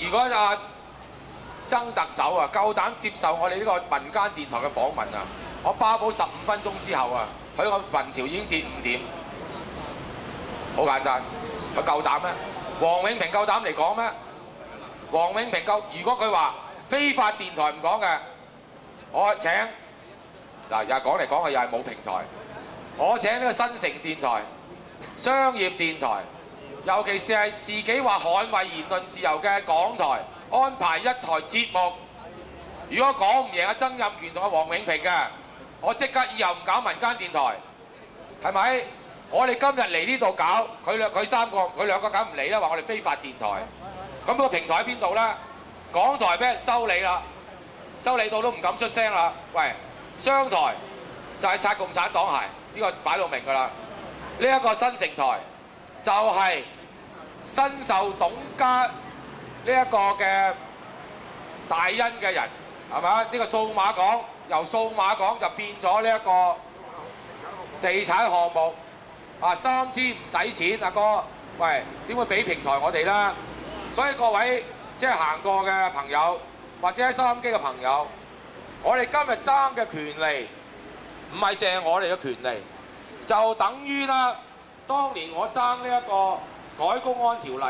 如果曾特首啊夠膽接受我哋呢個民間電台嘅訪問啊，我包保15分鐘之後啊，佢個民調已經跌5點，好簡單。佢夠膽咩？黃永平夠膽嚟講咩？黃永平如果佢話非法電台唔講嘅，我請嗱又講嚟講去又係冇平台，我請呢個新城電台、商業電台，尤其是係自己話捍衛言論自由嘅港台，安排一台節目。如果講唔贏阿曾蔭權同阿黃永平嘅，我即刻以後唔搞民間電台，係咪？我哋今日嚟呢度搞，佢兩個梗唔嚟啦，話我哋非法電台。咁個平台喺邊度咧？港台俾人修理啦，修理到都唔敢出聲啦。喂，商台就係擦共產黨鞋，呢個擺到明㗎啦。呢一個新城台就係新受董家呢一個嘅大恩嘅人，係咪？呢個數碼港由數碼港就變咗呢一個地產項目啊，3G 唔使錢，阿哥，喂，點會俾平台我哋啦？所以各位即係行過嘅朋友，或者喺收音機嘅朋友，我哋今日爭嘅權利唔係淨係我哋嘅權利，就等於啦，當年我爭呢一個改公安條例，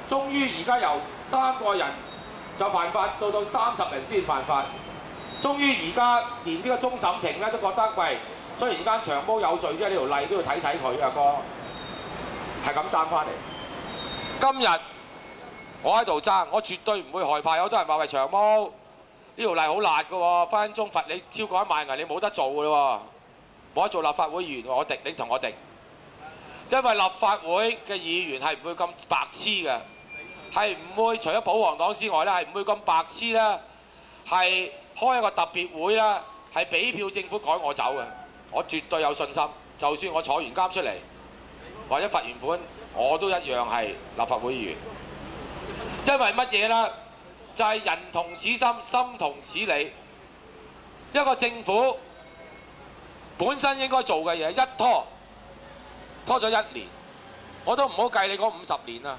終於而家由3個人就犯法，到30人先犯法，終於而家連呢個終審庭咧都覺得，喂，雖然間長毛有罪啫，呢條例都要睇睇佢啊，哥，係咁爭翻嚟。今日我喺度爭，我絕對唔會害怕。有好多人話：喂，長毛呢條例好辣㗎喎，分分鐘罰你超過1萬銀，你冇得做㗎喎，冇得做立法會議員。我敵，你同我敵，因為立法會嘅議員係唔會咁白痴嘅，係唔會除咗保皇黨之外咧，係唔會咁白痴咧，係開一個特別會啦，係俾票政府趕我走嘅。我絕對有信心，就算我坐完監出嚟，或者罰完款，我都一樣係立法會議員。因為乜嘢呢？就係人同此心，心同此理。一個政府本身應該做嘅嘢，一拖咗1年，我都唔好計你嗰50年啦。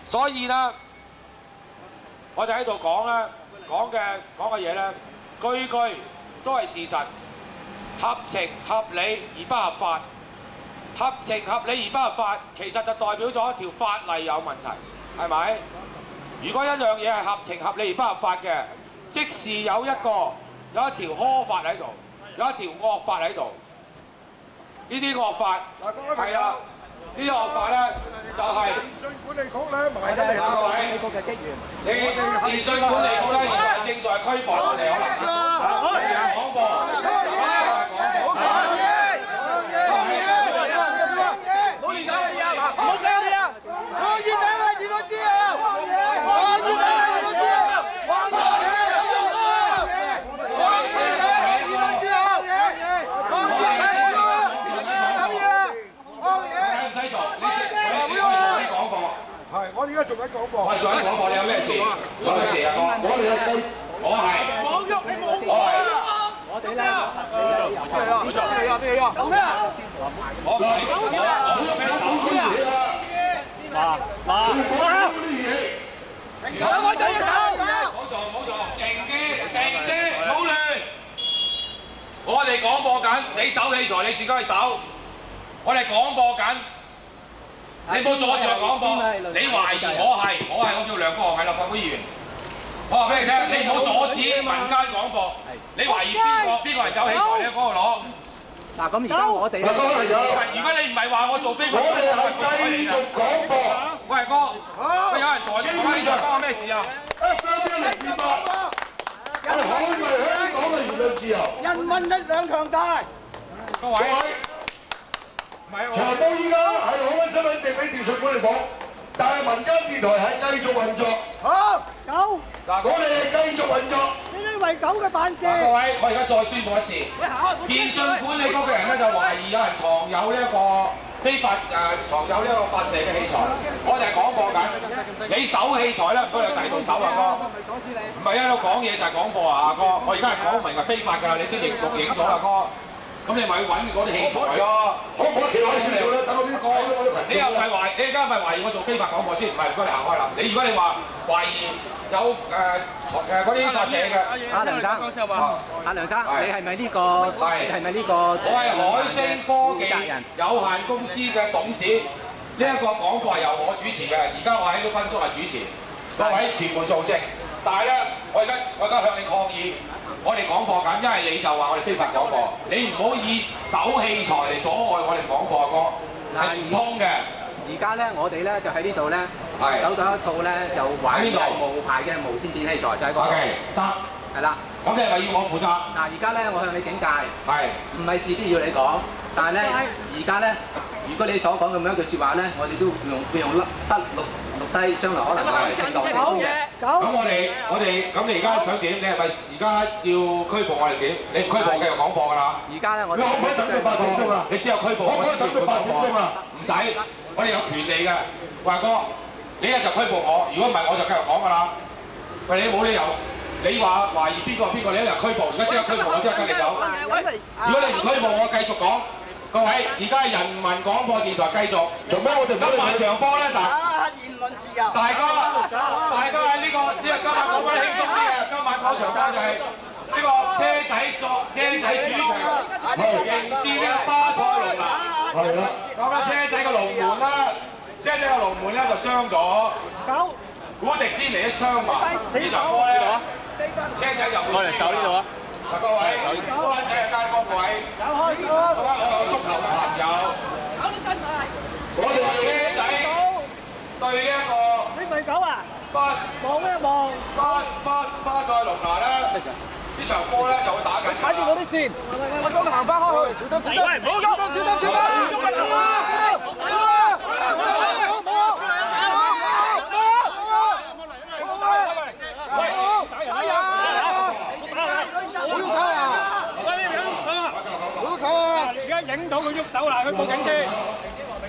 所以呢，我哋喺度講咧，講嘅嘢呢，句句都係事實，合情合理而不合法。合情合理而不合法，其實就代表咗條法例有問題，係咪？如果一樣嘢係合情合理而不合法嘅，即是有一條苛法喺度，有一條惡法喺度。呢啲惡法係啦，呢啲惡法咧就係電訊管理局咧埋得嚟啦，各位局嘅職員，你電訊管理局咧而家正在拘捕我哋可能，廣播。我哋而家做緊廣播。我係做緊廣播，你有咩事？有咩事啊？我哋係我係。冇喐，你冇喐。我哋咧。冇錯。咩啊？咩啊？做咩啊？我係。兩位仔嘅手。冇錯，靜啲，冇亂。我哋廣播緊，你守器材你自己去守。我哋廣播緊。你冇阻住我講播，你懷疑我叫梁國雄係立法會議員。我話俾你聽，你唔好阻止民間廣播。你懷疑邊個人有器材，你喺嗰度攞。嗱咁而家我哋如果你唔係話我做非法，我哋係繼續廣播。喂哥，有人在呢個器材關我咩事啊？FM1028，我哋捍衞香港嘅言論自由。人民力量強大。各位。長毛依家係攞緊身份證俾電訊管理局，但係民間電台係繼續運作。好，狗。嗱，我哋係繼續運作。呢啲為狗嘅辦事。各位，我而家再宣佈一次，電訊管理局嘅人咧就懷疑有人藏有呢一個非法藏有呢一個發射嘅器材。我哋係廣播緊，你守器材咧，唔該你第二度守啊哥。唔係一路講嘢就係廣播啊，阿哥。我而家係講明係非法㗎，你都錄影咗啊哥。咁你咪揾嗰啲器材咯。可唔可以企開少少咧？等我啲講我啲群。你又唔係懷，你而家係咪懷疑我做非法廣播先？唔係，唔該你行開啦。如果你話懷疑有嗰啲發射嘅，阿梁生，阿梁生，你係咪呢個？係咪呢個？我係海星科技有限公司嘅董事。呢一個廣播係由我主持嘅，而家我喺呢分鐘係主持，各位傳媒做證。但係咧，我而家向你抗議，我哋廣播緊，因為你就話我哋非法廣播，你唔好以手器材嚟阻礙我哋廣播歌，係唔通嘅。而家咧，我哋咧就喺呢度咧，搜到一套咧就玩無牌嘅無線電器材，就喺嗰度。得，係啦。咁你係咪要我負責？嗱，而家咧，我向你警戒，係唔係事必要你講，但係咧，而家咧。如果你所講咁樣一句説話咧，我哋都會用筆錄低，將來可能係程度嘅。咁咁你而家想點？你係咪而家要拘捕我哋點？你唔拘捕繼續廣播㗎啦。而家咧，我你可唔可以等到8點鐘啊？你只有拘捕我先至會廣播。唔使，我哋有權利嘅。華哥，你一就拘捕我，如果唔係我就繼續講㗎啦。喂，你冇理由，你話懷疑邊個，你一日拘捕，而家即刻拘捕我，即刻跟你走。如果你唔拘捕我，繼續講。各位，而家係人民廣播電台繼續。做咩？我哋今晚場波咧，嗱，言論自由。大家喺呢個今日講翻輕鬆啲嘅，今晚嗰場波就係呢個車仔主場迎戰呢個巴塞隆拿。係啦。講緊車仔個龍門啦，車仔個龍門咧就傷咗。古迪斯尼一傷埋。呢場波咧，車仔就會輸。手呢度啊！嗱，各位，灣仔嘅街坊各位，各位我有足球嘅朋友，我哋車仔對呢一個你咪狗啊！望咩望？巴塞隆拿咧，呢場波咧就會打緊。踩住我啲線，我想行翻開去。小心！喂，唔好喐！小心！影到佢喐手啦，佢報警先。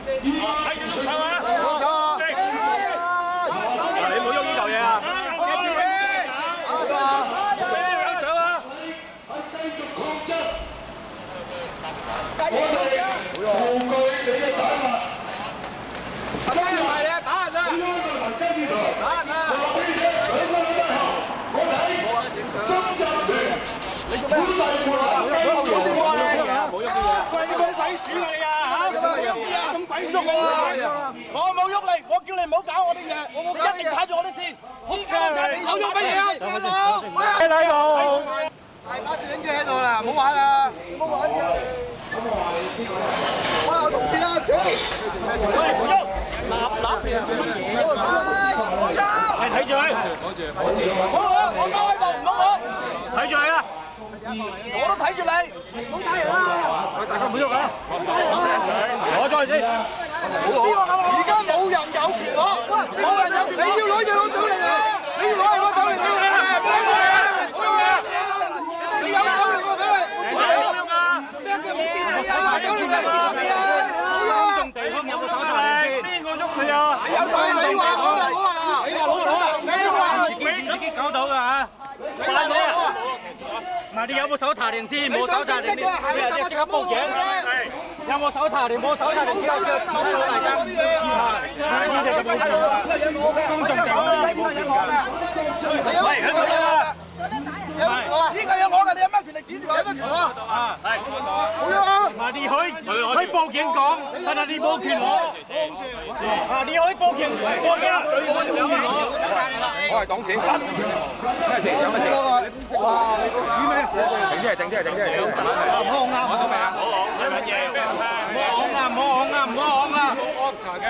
睇住喐手啊！喐手啊！你唔好喐呢嚿嘢啊！喐手啊！我哋無懼你嘅打壓。打人啊！打人啊！打人啊！我睇中入團，你做咩？冇電話咧！冇喐啲嘢。鬼鼠啊你啊嚇！咁鬼鼠啊！我冇喐你，我叫你唔好搞我啲嘢，你一定踩住我啲線。好㗎，你搞咗乜嘢啊？細佬，細佬，大把攝影機喺度啦，唔好玩啦，唔好玩嘅。哇！有同事啦，喂，唔喐，立係睇住佢，我開步，唔好我，睇住佢啊！我都睇住你，唔好睇人啦！大家唔好喐啊！攞咗佢先，而家冇人有權攞，冇人有權，你要攞就攞手嚟啊！你要攞係攞手嚟，你有手嚟我俾你，咩叫唔見你啊？手嚟咩見我哋啊？公眾地方有冇手查你先？邊個喐佢啊？有手你話我啦，你話攞手查，你話自己搞到㗎嚇，快啲啊！嗱，你有冇手查定先？冇手查定先，即刻報警。有冇手查定？冇手查定之後，叫大家以下呢啲就報警啦。公眾地方冇權㗎。喂，喺度啦。呢個有我㗎，你有咩權力指住我？有咩權啊？係。冇喐啊！嗱，你可以報警講，但係你冇權攞。嗱，你可以報警，報警。我係董事。咩事？有咩事？哇！定啲。唔好講啊！唔好明啊！唔好講，係乜嘢？唔好講啊！唔好講啊！唔好講啊！唔好講嘅。